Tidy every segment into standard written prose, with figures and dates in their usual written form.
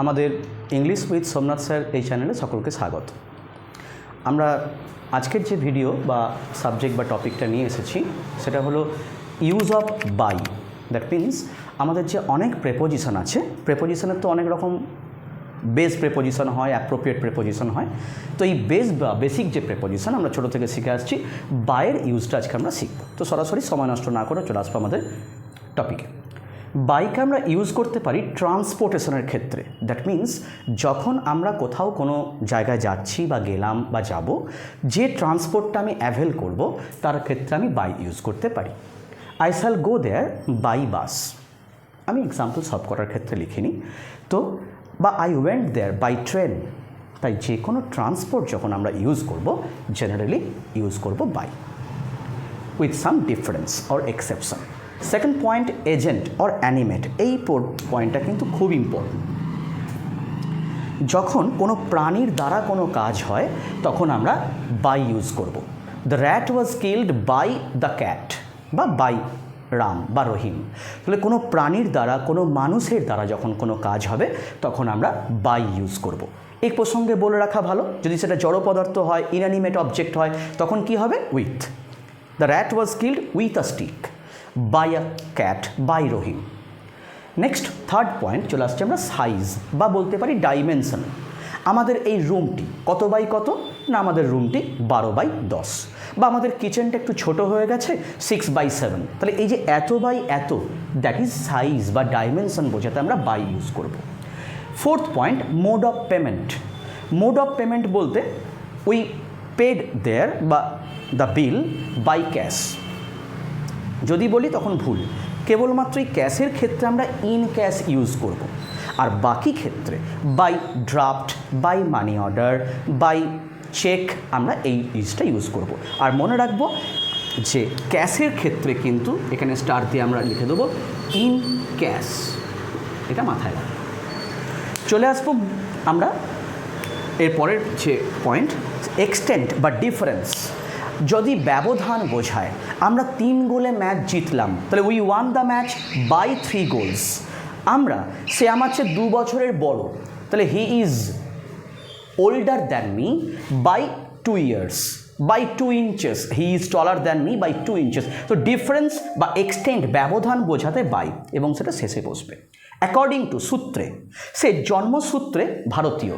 আমাদের English with Somnath sir এই চ্যানেলে সকলকে স্বাগত। আমরা আজকের যে ভিডিও বা সাবজেক্ট বা টপিকটা নিয়ে এসেছি সেটা হলো use of by. That means আমাদের যে অনেক প্রেপোজিশন আছে, প্রেপোজিশনের তো অনেক রকম বেস প্রেপোজিশন হয়, অ্যাপ্রোপ্রিয়েট প্রেপোজিশন হয়। তো এই বেস বা বেসিক যে প্রেপোজিশন আমরা ছোটো থেকে শিখে আসছি, বাইয়ের ইউজটা আজকে আমরা শিখব। তো সরাসরি সময় নষ্ট না করে চলে আসবো আমাদের টপিকে। বাইকে আমরা ইউজ করতে পারি ট্রান্সপোর্টেশনের ক্ষেত্রে। দ্যাট মিনস যখন আমরা কোথাও কোনো জায়গায় যাচ্ছি বা গেলাম বা যাব, যে ট্রান্সপোর্টটা আমি অ্যাভেল করব তার ক্ষেত্রে আমি বাই ইউজ করতে পারি। I shall go there by bus, আমি এক্সাম্পল সলভ করার ক্ষেত্রে লিখিনি। তো বা I went there by train. তাই যে কোনো ট্রান্সপোর্ট যখন আমরা ইউজ করব জেনারেলি ইউজ করব by, with some difference or exception. Second point, agent or animate. এই পয়েন্টটা কিন্তু খুব ইম্পর্টেন্ট। যখন কোনো প্রাণীর দ্বারা কোনো কাজ হয় তখন আমরা বাই ইউজ করব। The rat was killed by the cat, বা বাই রাম বা রহিম। তাহলে কোনো প্রাণীর দ্বারা, কোনো মানুষের দ্বারা যখন কোনো কাজ হবে তখন আমরা বাই ইউজ করব। এই প্রসঙ্গে বলে রাখা ভালো, যদি সেটা জড় পদার্থ হয়, ইনঅ্যানিমেট অবজেক্ট হয়, তখন কি হবে? With. The rat was killed with a stick, by a cat, by Rahim. Next third point চলে আসছে আমরা সাইজ বা বলতে পারি ডাইমেনশন। আমাদের এই রুমটি কত বাই কত? না, আমাদের রুমটি 12x10, বা আমাদের কিচেনটা একটু ছোট হয়ে গেছে 6x7। তাহলে এই যে এত বাই এত, দ্যাট ইজ সাইজ বা ডাইমেনশন বোঝাতে আমরা বাই ইউজ করব। Fourth point, mode of payment. Mode of payment বলতে উই পেড দেয়ার বা দ্য বিল বাই ক্যাশ। যদি বলি তখন ভুল, কেবলমাত্র এই ক্যাশের ক্ষেত্রে আমরা ইন ক্যাশ ইউজ করব, আর বাকি ক্ষেত্রে by draft, by money order, by cheque আমরা এই ইউজটা ইউজ করব। আর মনে রাখবো যে ক্যাশের ক্ষেত্রে কিন্তু এখানে স্টার দিয়ে আমরা লিখে দেবো ইন ক্যাশ, এটা মাথায় রাখবো। চলে আসবো আমরা এরপরের যে পয়েন্ট, এক্সটেন্ট বা ডিফারেন্স। যদি ব্যবধান বোঝায়, আমরা 3 গোলে ম্যাচ জিতলাম, তাহলে we won the match by 3 goals. সে আমার চেয়ে 2 বছরের বড়, তাহলে he is older than me by 2 years, by 2 inches, he is taller than me by 2 inches। তো ডিফারেন্স বা এক্সটেন্ট, ব্যবধান বোঝাতে বাই, এবং সেটা শেষে বসবে। অ্যাকর্ডিং টু, সূত্রে, সে জন্মসূত্রে ভারতীয়,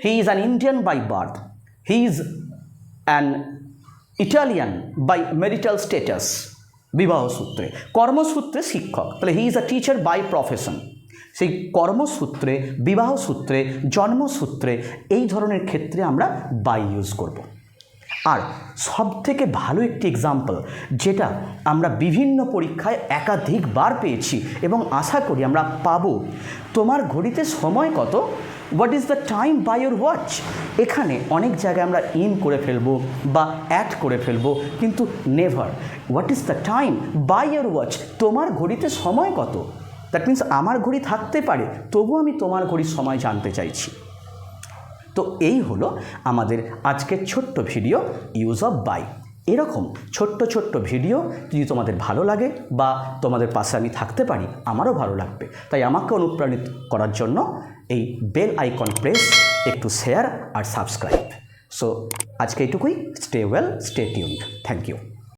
he is an Indian by birth, he is an Italian by marital status, বিবাহ সূত্রে। কর্মসূত্রে শিক্ষক, তাহলে he is a teacher by profession. সেই কর্মসূত্রে, বিবাহ সূত্রে, জন্মসূত্রে এই ধরনের ক্ষেত্রে আমরা বাই ইউজ করব। আর সবথেকে ভালো একটি এক্সাম্পল, যেটা আমরা বিভিন্ন পরীক্ষায় একাধিকবার পেয়েছি এবং আশা করি আমরা পাবো, তোমার ঘড়িতে সময় কত? What is the time by your watch. এখানে অনেক জায়গায় আমরা ইন করে ফেলবো বা অ্যাড করে ফেলবো, কিন্তু never what is the time by your watch, তোমার ঘড়িতে সময় কত। দ্যাট মিনস আমার ঘড়ি থাকতে পারে, তবু আমি তোমার ঘড়ির সময় জানতে চাইছি। তো এই হলো আমাদের আজকের ছোট্ট ভিডিও, ইউজ অফ বাই। এরকম ছোট্ট ছোট্ট ভিডিও যদি তোমাদের ভালো লাগে বা তোমাদের পাশে আমি থাকতে পারি, আমারও ভালো লাগবে। তাই আমাকে অনুপ্রাণিত করার জন্য এই বেল আইকন প্রেস, একটু শেয়ার আর সাবস্ক্রাইব। সো আজকে এইটুকুই। Stay well, stay tuned. Thank you.